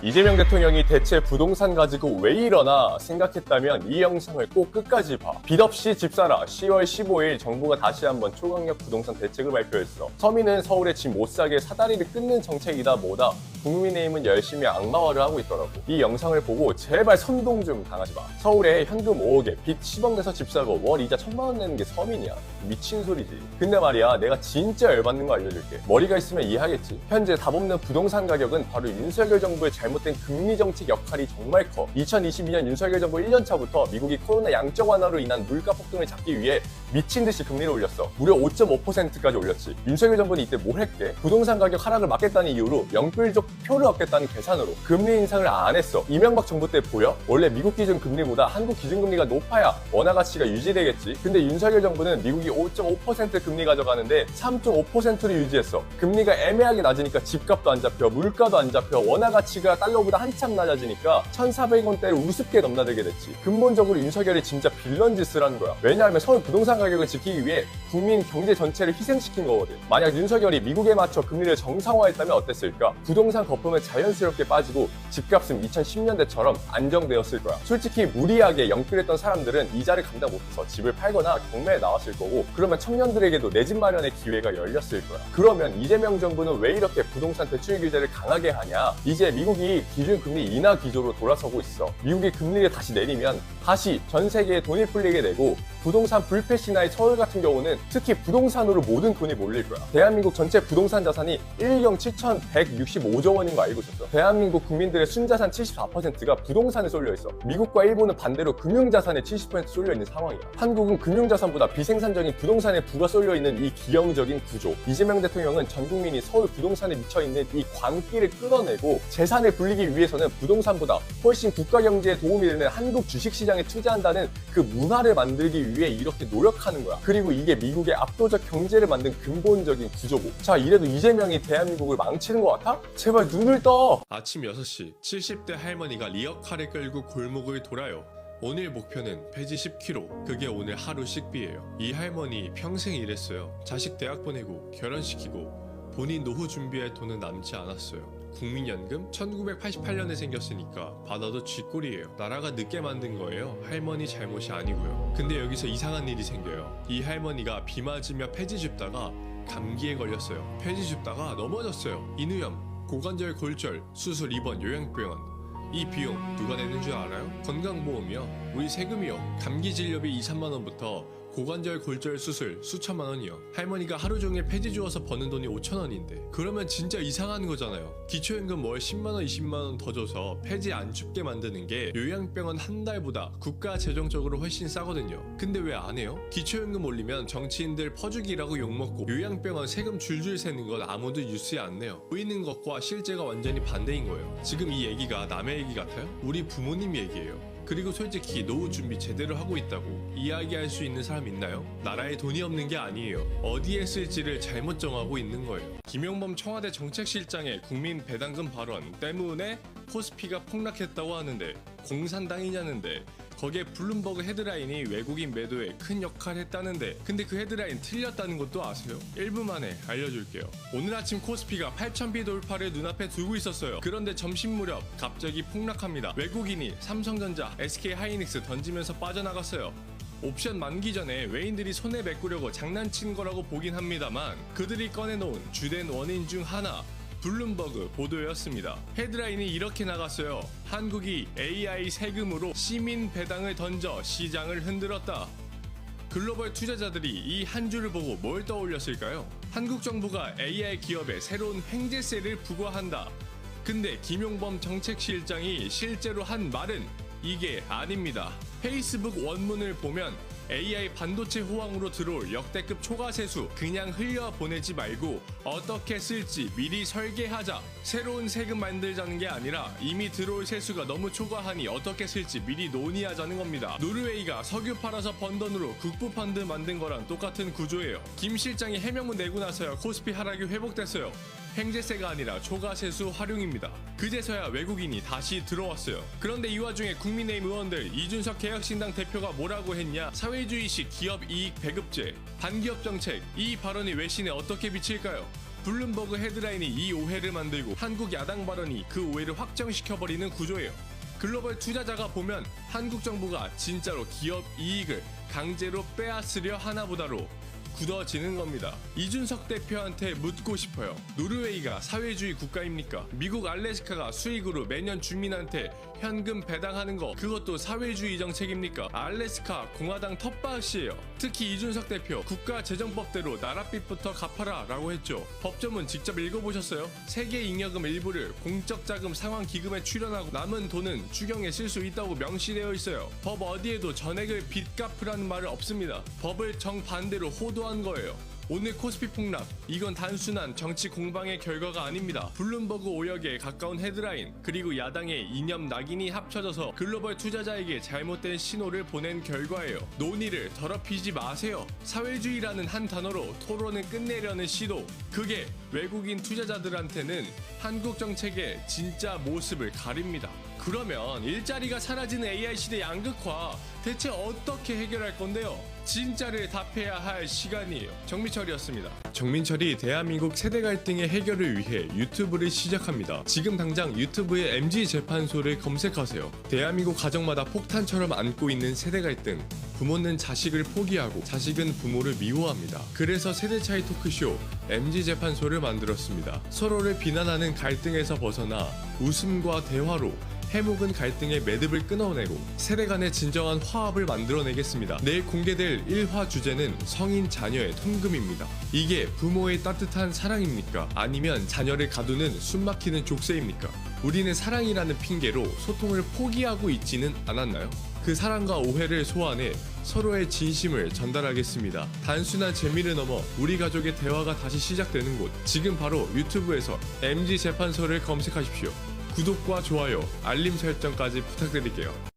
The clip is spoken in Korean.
이재명 대통령이 대체 부동산 가지고 왜 이러나 생각했다면 이 영상을 꼭 끝까지 봐. 빚 없이 집 사라. 10월 15일 정부가 다시 한번 초강력 부동산 대책을 발표했어. 서민은 서울에 집 못 사게 사다리를 끊는 정책이다 뭐다. 국민의힘은 열심히 악마화를 하고 있더라고. 이 영상을 보고 제발 선동 좀 당하지 마. 서울에 현금 5억에 빚 10억 내서 집 사고 월 이자 1,000만 원 내는 게 서민이야. 미친 소리지. 근데 말이야, 내가 진짜 열받는 거 알려줄게. 머리가 있으면 이해하겠지. 현재 답 없는 부동산 가격은 바로 윤석열 정부의 잘못된 금리 정책 역할이 정말 커. 2022년 윤석열 정부 1년차부터 미국이 코로나 양적 완화로 인한 물가 폭등을 잡기 위해 미친 듯이 금리를 올렸어. 무려 5.5%까지 올렸지. 윤석열 정부는 이때 뭘 했게? 부동산 가격 하락을 막겠다는 이유로 연끌적 표를 얻겠다는 계산으로 금리 인상을 안 했어. 이명박 정부 때 보여? 원래 미국 기준 금리보다 한국 기준 금리가 높아야 원화 가치가 유지되겠지. 근데 윤석열 정부는 미국이 5.5% 금리 가져가는데 3.5%를 유지했어. 금리가 애매하게 낮으니까 집값도 안 잡혀, 물가도 안 잡혀, 원화 가치가 달러보다 한참 낮아지니까 1,400원대를 우습게 넘나들게 됐지. 근본적으로 윤석열이 진짜 빌런 짓을 하는 거야. 왜냐하면 서울 부동산 가격을 지키기 위해 국민 경제 전체를 희생시킨 거거든. 만약 윤석열이 미국에 맞춰 금리를 정상화했다면 어땠을까? 부동산 거품은 자연스럽게 빠지고 집값은 2010년대처럼 안정되었을 거야. 솔직히 무리하게 영끌했던 사람들은 이자를 감당 못해서 집을 팔거나 경매에 나왔을 거고, 그러면 청년들에게도 내 집 마련의 기회가 열렸을 거야. 그러면 이재명 정부는 왜 이렇게 부동산 대출 규제를 강하게 하냐? 이제 미국이 기준금리 인하 기조로 돌아서고 있어. 미국이 금리를 다시 내리면 다시 전 세계에 돈이 풀리게 되고, 부동산 불패 신화의 서울 같은 경우는 특히 부동산으로 모든 돈이 몰릴 거야. 대한민국 전체 부동산 자산이 1경 7,165조 원인 거 알고 있었어? 대한민국 국민들의 순자산 74%가 부동산에 쏠려 있어. 미국과 일본은 반대로 금융자산에 70% 쏠려 있는 상황이야. 한국은 금융자산보다 비생산적인 부동산에 부가 쏠려 있는 이 기형적인 구조. 이재명 대통령은 전 국민이 서울 부동산에 미쳐 있는 이 광기를 끌어내고 재산을 불리기 위해서는 부동산보다 훨씬 국가 경제에 도움이 되는 한국 주식시장에 투자한다는 그 문화를 만들기 위해 이렇게 노력하는 거야. 그리고 이게 미국의 압도적 경제를 만든 근본적인 구조고. 자, 이래도 이재명이 대한민국을 망치는 것 같아? 제발 눈을 떠! 아침 6시 70대 할머니가 리어카를 끌고 골목을 돌아요. 오늘 목표는 폐지 10kg. 그게 오늘 하루 식비예요. 이 할머니 평생 일했어요. 자식 대학 보내고 결혼시키고 본인 노후 준비할 돈은 남지 않았어요. 국민연금 1988년에 생겼으니까 받아도 쥐꼴이에요. 나라가 늦게 만든 거예요. 할머니 잘못이 아니고요. 근데 여기서 이상한 일이 생겨요. 이 할머니가 비 맞으며 폐지 줍다가 감기에 걸렸어요. 폐지 줍다가 넘어졌어요. 인후염, 고관절 골절, 수술 입원, 요양병원. 이 비용 누가 내는 줄 알아요? 건강보험이요. 우리 세금이요. 감기 진료비 2, 3만 원부터 고관절 골절 수술 수천만 원이요. 할머니가 하루 종일 폐지 주워서 버는 돈이 5천 원인데 그러면 진짜 이상한 거잖아요. 기초연금 월 10만 원, 20만 원 더 줘서 폐지 안 줍게 만드는 게 요양병원 한 달보다 국가 재정적으로 훨씬 싸거든요. 근데 왜 안 해요? 기초연금 올리면 정치인들 퍼주기라고 욕먹고 요양병원 세금 줄줄 새는 건 아무도 뉴스에 안 내요. 보이는 것과 실제가 완전히 반대인 거예요. 지금 이 얘기가 남의 얘기 같아요? 우리 부모님 얘기예요. 그리고 솔직히 노후 준비 제대로 하고 있다고 이야기할 수 있는 사람 있나요? 나라에 돈이 없는 게 아니에요. 어디에 쓸지를 잘못 정하고 있는 거예요. 김용범 청와대 정책실장의 국민 배당금 발언 때문에 코스피가 폭락했다고 하는데 공산당이냐는데 거기에 블룸버그 헤드라인이 외국인 매도에 큰 역할을 했다는데 근데 그 헤드라인 틀렸다는 것도 아세요? 1분 만에 알려줄게요. 오늘 아침 코스피가 8,000비 돌파를 눈앞에 두고 있었어요. 그런데 점심 무렵 갑자기 폭락합니다. 외국인이 삼성전자, SK하이닉스 던지면서 빠져나갔어요. 옵션 만기 전에 외인들이 손에 메꾸려고 장난친 거라고 보긴 합니다만 그들이 꺼내놓은 주된 원인 중 하나, 블룸버그 보도였습니다. 헤드라인이 이렇게 나갔어요. 한국이 AI 세금으로 시민 배당을 던져 시장을 흔들었다. 글로벌 투자자들이 이 한 줄을 보고 뭘 떠올렸을까요? 한국 정부가 AI 기업에 새로운 횡재세를 부과한다. 근데 김용범 정책실장이 실제로 한 말은 이게 아닙니다. 페이스북 원문을 보면 AI 반도체 호황으로 들어올 역대급 초과 세수 그냥 흘려보내지 말고 어떻게 쓸지 미리 설계하자. 새로운 세금 만들자는 게 아니라 이미 들어올 세수가 너무 초과하니 어떻게 쓸지 미리 논의하자는 겁니다. 노르웨이가 석유 팔아서 번 돈으로 국부펀드 만든 거랑 똑같은 구조예요. 김 실장이 해명문 내고 나서야 코스피 하락이 회복됐어요. 횡재세가 아니라 초과세수 활용입니다. 그제서야 외국인이 다시 들어왔어요. 그런데 이 와중에 국민의힘 의원들 이준석 개혁신당 대표가 뭐라고 했냐? 사회주의식 기업 이익 배급제, 반기업 정책, 이 발언이 외신에 어떻게 비칠까요? 블룸버그 헤드라인이 이 오해를 만들고 한국 야당 발언이 그 오해를 확정시켜버리는 구조예요. 글로벌 투자자가 보면 한국 정부가 진짜로 기업 이익을 강제로 빼앗으려 하나보다로 굳어지는 겁니다. 이준석 대표한테 묻고 싶어요. 노르웨이가 사회주의 국가입니까? 미국 알래스카가 수익으로 매년 주민한테 현금 배당하는 거 그것도 사회주의 정책입니까? 알래스카 공화당 텃밭이에요. 특히 이준석 대표 국가재정법대로 나랏빚부터 갚아라 라고 했죠. 법조문 직접 읽어보셨어요? 세계잉여금 일부를 공적자금 상환기금에 출연하고 남은 돈은 추경에 쓸 수 있다고 명시되어 있어요. 법 어디에도 전액을 빚 갚으라는 말은 없습니다. 법을 정반대로 호도한 거예요. 오늘 코스피 폭락, 이건 단순한 정치 공방의 결과가 아닙니다. 블룸버그 오역에 가까운 헤드라인, 그리고 야당의 이념 낙인이 합쳐져서 글로벌 투자자에게 잘못된 신호를 보낸 결과예요. 논의를 더럽히지 마세요. 사회주의라는 한 단어로 토론을 끝내려는 시도, 그게 외국인 투자자들한테는 한국 정책의 진짜 모습을 가립니다. 그러면 일자리가 사라지는 AI 시대 양극화 대체 어떻게 해결할 건데요? 진짜를 답해야 할 시간이에요. 정민철이었습니다. 정민철이 대한민국 세대 갈등의 해결을 위해 유튜브를 시작합니다. 지금 당장 유튜브에 MG재판소를 검색하세요. 대한민국 가정마다 폭탄처럼 안고 있는 세대 갈등. 부모는 자식을 포기하고 자식은 부모를 미워합니다. 그래서 세대 차이 토크쇼 MG재판소를 만들었습니다. 서로를 비난하는 갈등에서 벗어나 웃음과 대화로 해묵은 갈등의 매듭을 끊어내고 세대 간의 진정한 화합을 만들어내겠습니다. 내일 공개될 1화 주제는 성인 자녀의 통금입니다. 이게 부모의 따뜻한 사랑입니까? 아니면 자녀를 가두는 숨막히는 족쇄입니까? 우리는 사랑이라는 핑계로 소통을 포기하고 있지는 않았나요? 그 사랑과 오해를 소환해 서로의 진심을 전달하겠습니다. 단순한 재미를 넘어 우리 가족의 대화가 다시 시작되는 곳, 지금 바로 유튜브에서 MG재판소를 검색하십시오. 구독과 좋아요, 알림 설정까지 부탁드릴게요.